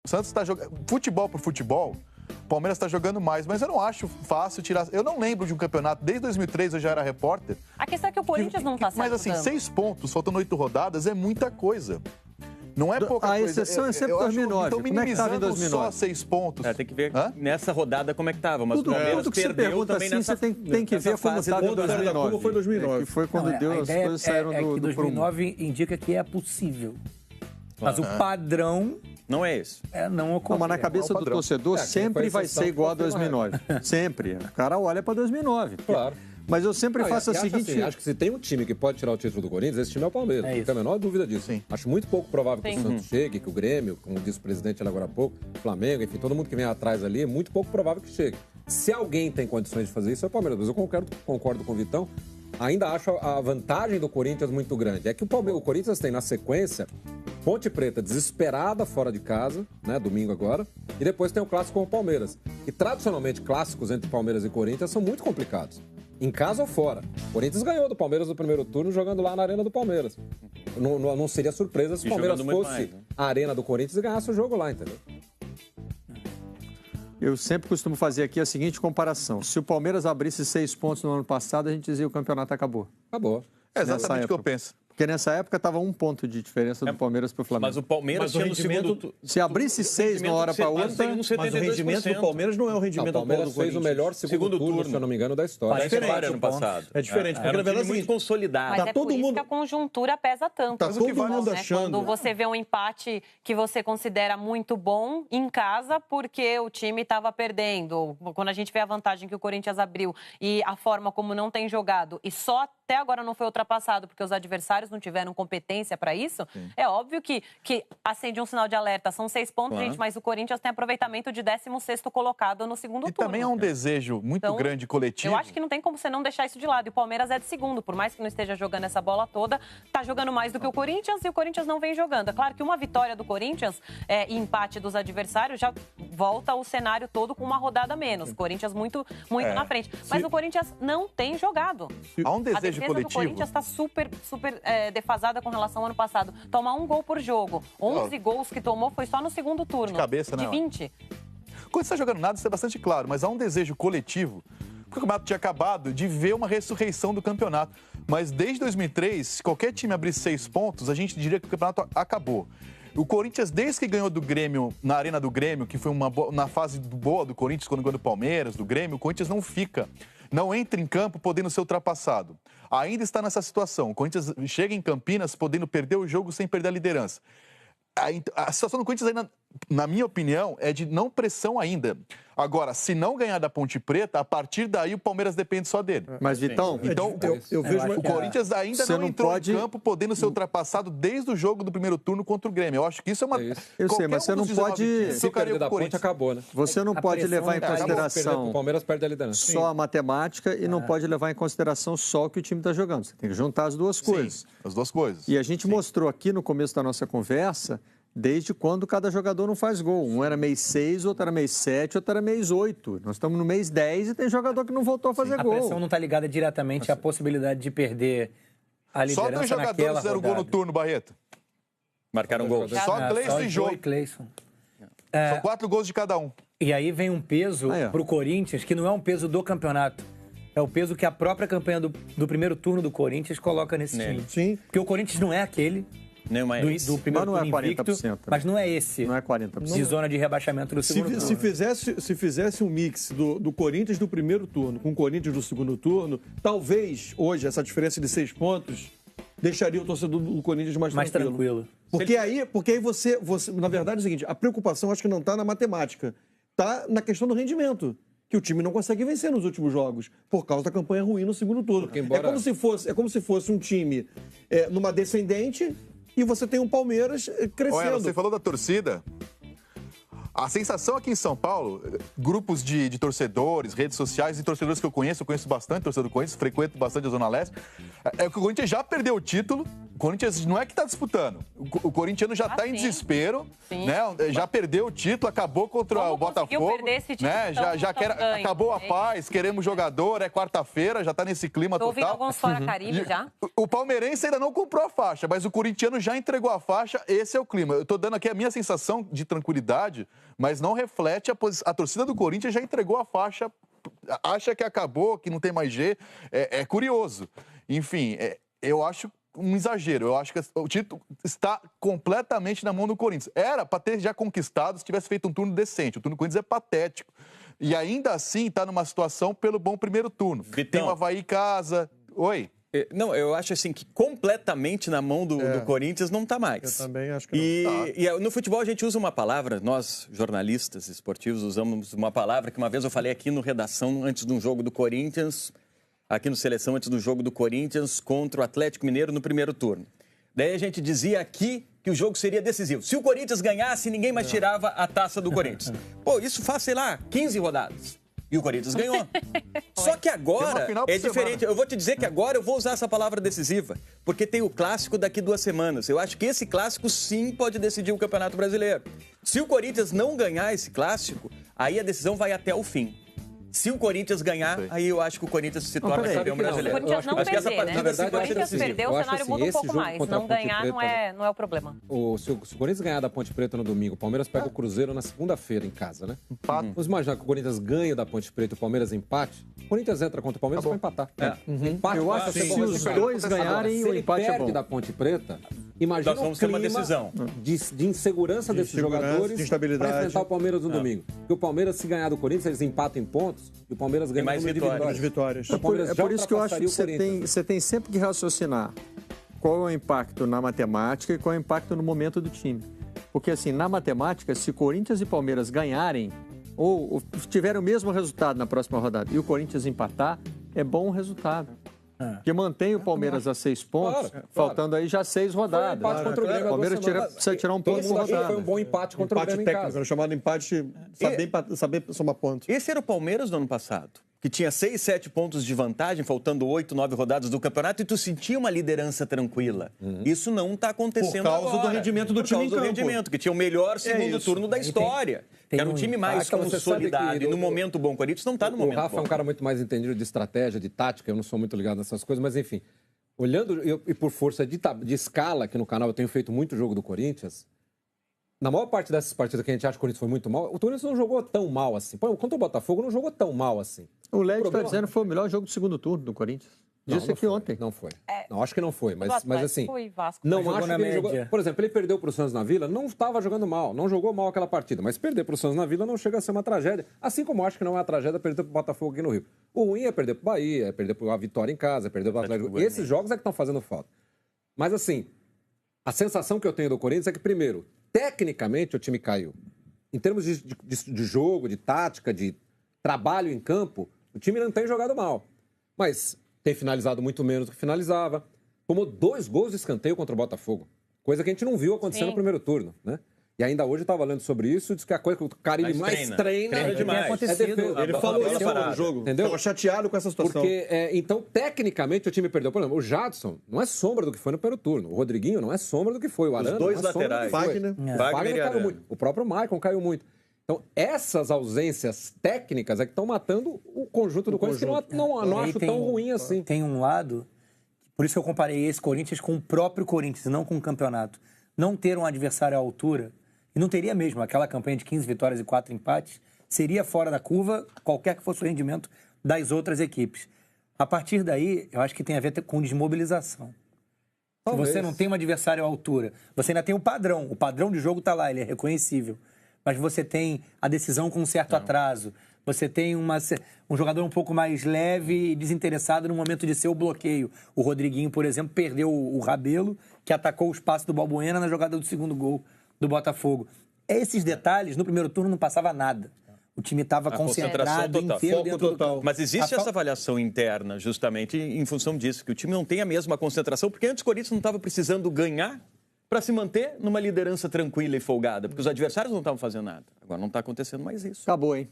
O Santos está jogando... Futebol por futebol, o Palmeiras está jogando mais, mas eu não acho fácil tirar... Eu não lembro de um campeonato, desde 2003 eu já era repórter. A questão é que o Corinthians não está Mas assim, 6 pontos, faltando 8 rodadas, é muita coisa. Não é pouca coisa. A exceção é sempre 2009. Então, Como é que estava em 2009? só 6 pontos. Tem que ver nessa rodada como é que estava. Mas o Palmeiras tudo que você perdeu pergunta também assim, nessa você tem que ver como estava em 2009. Como foi 2009. Que foi quando as coisas saíram do 2009 indica que é possível. Mas o padrão... Não é isso. Não ocorre. Mas na cabeça do torcedor sempre vai ser igual a 2009. Sempre. O cara olha para 2009. Claro. Mas eu sempre faço a seguinte... Assim, acho que se tem um time que pode tirar o título do Corinthians, esse time é o Palmeiras. Não tem a menor dúvida disso. Sim. Acho muito pouco provável que o Santos chegue, que o Grêmio, como disse o presidente ali agora há pouco, o Flamengo, enfim, todo mundo que vem atrás ali, é muito pouco provável que chegue. Se alguém tem condições de fazer isso, é o Palmeiras. Mas eu concordo com o Vitão. Ainda acho a vantagem do Corinthians muito grande. É que o Corinthians tem na sequência Ponte Preta desesperada fora de casa, né, domingo agora, e depois tem o clássico com o Palmeiras. E tradicionalmente clássicos entre Palmeiras e Corinthians são muito complicados. Em casa ou fora. O Corinthians ganhou do Palmeiras no primeiro turno jogando lá na Arena do Palmeiras. Não seria surpresa se o Palmeiras fosse a Arena do Corinthians e ganhasse o jogo lá, entendeu? Eu sempre costumo fazer aqui a seguinte comparação. Se o Palmeiras abrisse 6 pontos no ano passado, a gente dizia que o campeonato acabou. Acabou. É exatamente o que eu penso. Porque nessa época estava 1 ponto de diferença do Palmeiras para o Flamengo. Mas o Palmeiras tinha no segundo... Se abrisse 6 de uma hora para outra... Mas o rendimento do Palmeiras não é o rendimento do Palmeiras. O Palmeiras fez o melhor segundo turno, se eu não me engano, da história. É diferente ano passado. É diferente, porque na verdade muito consolidado. Mas por isso que a conjuntura pesa tanto. Tá todo mundo achando. Quando você vê um empate que você considera muito bom em casa porque o time estava perdendo. Quando a gente vê a vantagem que o Corinthians abriu e a forma como não tem jogado e só até agora não foi ultrapassado porque os adversários não tiveram competência para isso, é óbvio que acende um sinal de alerta. São 6 pontos, gente, mas o Corinthians tem aproveitamento de 16º colocado no segundo turno. E também é um desejo muito grande coletivo. Eu acho que não tem como você não deixar isso de lado. E o Palmeiras é de segundo, por mais que não esteja jogando essa bola toda, tá jogando mais do que o Corinthians e o Corinthians não vem jogando. É claro que uma vitória do Corinthians e empate dos adversários já volta o cenário todo com uma rodada menos. O Corinthians muito na frente. Mas o Corinthians não tem jogado. Há um desejo a defesa coletivo. do Corinthians está super defasada com relação ao ano passado. Tomar 1 gol por jogo. 11 gols que tomou foi só no segundo turno. De cabeça, né? De 20. Quando você está jogando nada, isso é bastante claro, mas há um desejo coletivo. Porque o campeonato tinha acabado de ver uma ressurreição do campeonato. Mas desde 2003, se qualquer time abrisse 6 pontos, a gente diria que o campeonato acabou. O Corinthians, desde que ganhou do Grêmio, na Arena do Grêmio, que foi na fase boa do Corinthians, quando ganhou do Palmeiras, do Grêmio, o Corinthians não entra em campo podendo ser ultrapassado. Ainda está nessa situação. O Corinthians chega em Campinas podendo perder o jogo sem perder a liderança. A situação do Corinthians ainda, na minha opinião, é de não pressão ainda. Agora, se não ganhar da Ponte Preta, a partir daí o Palmeiras depende só dele. Mas, Vitão... Então, eu vejo o Corinthians ainda não entrou em campo podendo ser ultrapassado desde o jogo do primeiro turno contra o Grêmio. Eu acho que isso é uma... Eu sei, mas você não pode... Se perder da Ponte, acabou, né? Você não pode levar em consideração o Palmeiras perde a liderança. Só a matemática e não pode levar em consideração só o que o time está jogando. Você tem que juntar as duas coisas. Sim, as duas coisas. E a gente mostrou aqui no começo da nossa conversa desde quando cada jogador não faz gol. Um era mês 6, outro era mês 7, outro era mês 8. Nós estamos no mês 10 e tem jogador que não voltou a fazer gol. A pressão não está ligada diretamente à possibilidade de perder a liderança naquela rodada. Só 2 jogadores fizeram gol no turno, Barreto. Marcaram gol. Só Cleison e Jô. São 4 gols de cada um. E aí vem um peso para o Corinthians, que não é um peso do campeonato. É o peso que a própria campanha do primeiro turno do Corinthians coloca nesse time. Sim. Porque o Corinthians não é aquele... do primeiro não é turno invicto, 40%. mas não é esse. Não é 40%. De zona de rebaixamento do segundo turno. Se fizesse um mix do Corinthians do primeiro turno com o Corinthians do segundo turno, talvez hoje essa diferença de 6 pontos deixaria o torcedor do Corinthians mais tranquilo. Porque aí você, na verdade, é o seguinte, a preocupação acho que não está na matemática, está na questão do rendimento. Que o time não consegue vencer nos últimos jogos, por causa da campanha ruim no segundo turno. É como se fosse um time numa descendente e você tem um Palmeiras crescendo. Olha, você falou da torcida. A sensação aqui em São Paulo, grupos de torcedores, redes sociais e torcedores que eu conheço bastante torcedor do Corinthians, frequento bastante a Zona Leste, é que o Corinthians já perdeu o título O Corinthians não é que está disputando. O corintiano já está em desespero, né? Já perdeu o título, acabou contra o Botafogo. Perder esse título né? Acabou a paz, queremos jogador, é quarta-feira, já está nesse clima total. Tô ouvindo alguns fora Caribe já. O palmeirense ainda não comprou a faixa, mas o corintiano já entregou a faixa, esse é o clima. Eu estou dando aqui a minha sensação de tranquilidade, mas não reflete a torcida do Corinthians já entregou a faixa, acha que acabou, que não tem mais G. É curioso. Enfim, eu acho um exagero. Eu acho que o título está completamente na mão do Corinthians. Era para ter já conquistado se tivesse feito um turno decente. O turno do Corinthians é patético. E ainda assim está numa situação pelo bom primeiro turno. Vitão. Tem o Avaí em casa. Oi? Não, eu acho assim que completamente na mão do Corinthians não está mais. Eu também acho que não. E no futebol a gente usa uma palavra, nós jornalistas esportivos usamos uma palavra que uma vez eu falei aqui no Redação antes de um jogo do Corinthians, aqui no Seleção antes do jogo do Corinthians contra o Atlético Mineiro no primeiro turno. Daí a gente dizia aqui que o jogo seria decisivo. Se o Corinthians ganhasse, ninguém mais tirava a taça do Corinthians. Pô, isso faz, sei lá, 15 rodadas. E o Corinthians ganhou. Só que agora é diferente. Eu vou te dizer que agora eu vou usar essa palavra decisiva, porque tem o clássico daqui 2 semanas. Eu acho que esse clássico sim pode decidir o Campeonato Brasileiro. Se o Corinthians não ganhar esse clássico, aí a decisão vai até o fim. Se o Corinthians ganhar, aí eu acho que o Corinthians se torna campeão brasileiro. O Corinthians não perder, né? Se o Corinthians perder, o cenário muda um pouco mais. Não ganhar não é o problema. Se o Corinthians ganhar da Ponte Preta no domingo, o Palmeiras pega o Cruzeiro na segunda-feira em casa, né? Vamos imaginar que o Corinthians ganha da Ponte Preta e o Palmeiras empate. O Corinthians entra contra o Palmeiras para empatar. Empate, eu acho que se os dois ganharem, o empate é bom. Da Ponte Preta, imagina nós vamos ter uma decisão de insegurança desses jogadores para enfrentar o Palmeiras no domingo. Porque o Palmeiras, se ganhar do Corinthians, eles empatam em pontos e o Palmeiras ganha mais vitórias. É por isso que eu acho que você tem sempre que raciocinar qual é o impacto na matemática e qual é o impacto no momento do time. Porque, assim, na matemática, se Corinthians e Palmeiras ganharem ou tiverem o mesmo resultado na próxima rodada e o Corinthians empatar, é bom resultado. Porque mantém o Palmeiras a 6 pontos, faltando aí já 6 rodadas. Foi um empate contra o Grêmio. O Palmeiras precisa tirar um ponto por rodada. Foi um bom empate contra o Grêmio em casa. Era chamado empate, saber somar pontos. Esse era o Palmeiras do ano passado, que tinha 6, 7 pontos de vantagem, faltando 8, 9 rodadas do campeonato, e tu sentia uma liderança tranquila. Isso não está acontecendo agora. Por causa do rendimento do time em campo. Por causa do rendimento, que tinha o melhor segundo turno da história. Era um time mais consolidado. E no momento bom, o Corinthians não está no momento bom. O Rafa é um cara muito mais entendido de estratégia, de tática, eu não sou muito ligado nessas coisas, mas enfim, olhando, e por força de escala, que no canal eu tenho feito muito jogo do Corinthians, na maior parte dessas partidas que a gente acha que o Corinthians foi muito mal, o Corinthians não jogou tão mal assim. Contra o Botafogo não jogou tão mal assim. O Léo está dizendo que foi o melhor jogo do segundo turno do Corinthians. Disse aqui ontem. Não foi. Não, acho que não foi. Mas assim, foi Vasco. Não acho que ele jogou... Por exemplo, ele perdeu para o Santos na Vila, não estava jogando mal, não jogou mal aquela partida. Mas perder para o Santos na Vila não chega a ser uma tragédia. Assim como acho que não é uma tragédia perder para o Botafogo aqui no Rio. O ruim é perder para o Bahia, é perder para a Vitória em casa, é perder para o Atlético. Esses jogos é que estão fazendo falta. Mas assim, a sensação que eu tenho do Corinthians é que, primeiro, tecnicamente o time caiu. Em termos de jogo, de tática, de trabalho em campo, o time não tem jogado mal. Mas tem finalizado muito menos do que finalizava. Tomou 2 gols de escanteio contra o Botafogo. Coisa que a gente não viu acontecer no primeiro turno, né? E ainda hoje eu estava lendo sobre isso, diz que a coisa que o Carille mais treina é demais. Ele falou isso no jogo. Entendeu? Estava chateado com essa situação. Porque, então, tecnicamente, o time perdeu. Por exemplo, o Jadson não é sombra do que foi no primeiro turno. O Rodriguinho não é sombra do que foi. O Arana Os dois não é laterais. Wagner caiu muito. O próprio Maicon caiu muito. Então, essas ausências técnicas é que estão matando o conjunto do Corinthians, que não acho tão ruim assim. Tem um lado, por isso que eu comparei esse Corinthians com o próprio Corinthians, não com o campeonato. Não ter um adversário à altura, e não teria mesmo aquela campanha de 15 vitórias e 4 empates, seria fora da curva, qualquer que fosse o rendimento das outras equipes. A partir daí, eu acho que tem a ver com desmobilização. Talvez. Se você não tem um adversário à altura, você ainda tem o padrão de jogo está lá, ele é reconhecível. Mas você tem a decisão com um certo atraso. Você tem um jogador um pouco mais leve e desinteressado no momento de ser o bloqueio. O Rodriguinho, por exemplo, perdeu o Rabelo, que atacou o espaço do Balbuena na jogada do segundo gol do Botafogo. Esses detalhes, no primeiro turno não passava nada. O time estava concentrado inteiro dentro do... Mas existe essa avaliação interna, justamente em função disso, que o time não tem a mesma concentração, porque antes o Corinthians não estava precisando ganhar para se manter numa liderança tranquila e folgada, porque os adversários não estavam fazendo nada. Agora não está acontecendo mais isso. Acabou, hein?